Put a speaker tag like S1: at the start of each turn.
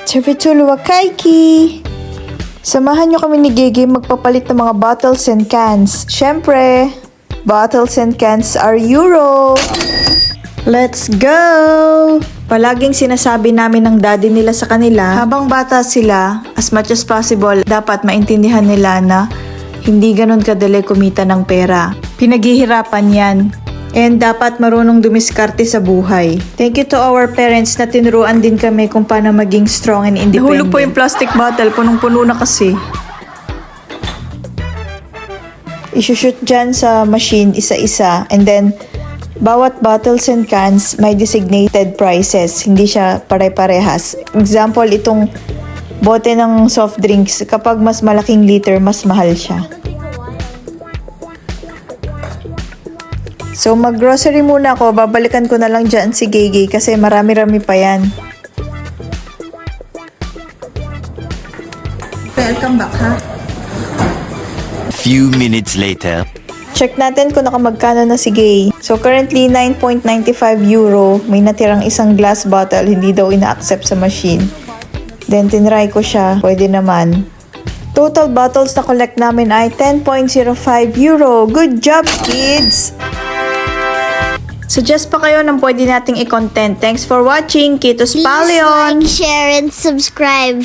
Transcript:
S1: Tervetul Wakaiki! Samahan nyo kami ni Gigi magpapalit ng mga bottles and cans. Syempre, bottles and cans are euro! Let's go! Palaging sinasabi namin ng daddy nila sa kanila, habang bata sila, as much as possible, dapat maintindihan nila na hindi ganun kadali kumita ng pera. Pinaghihirapan yan. And dapat marunong dumiskarte sa buhay. Thank you to our parents na tinuruan din kami kung paano maging strong and independent. Nahulog po yung plastic bottle, punong-puno na kasi. Isushoot dyan sa machine isa-isa, and then bawat bottles and cans may designated prices. Hindi siya pare-parehas. Example, itong bote ng soft drinks, kapag mas malaking liter, mas mahal siya. So, mag-grocery muna ako. Babalikan ko na lang dyan si Gigi kasi marami-rami pa yan. Welcome back, ha?
S2: Few minutes later.
S1: Check natin kung nakamagkano na si Gay. So, currently, 9.95 euro. May natirang isang glass bottle. Hindi daw ina-accept sa machine. Then, tinry ko siya. Pwede naman. Total bottles na collect namin ay 10.05 euro. Good job, kids! Suggest pa kayo ng pwede nating i-content. Thanks for watching. Kitos
S3: Please
S1: Palion!
S3: like, share, and subscribe.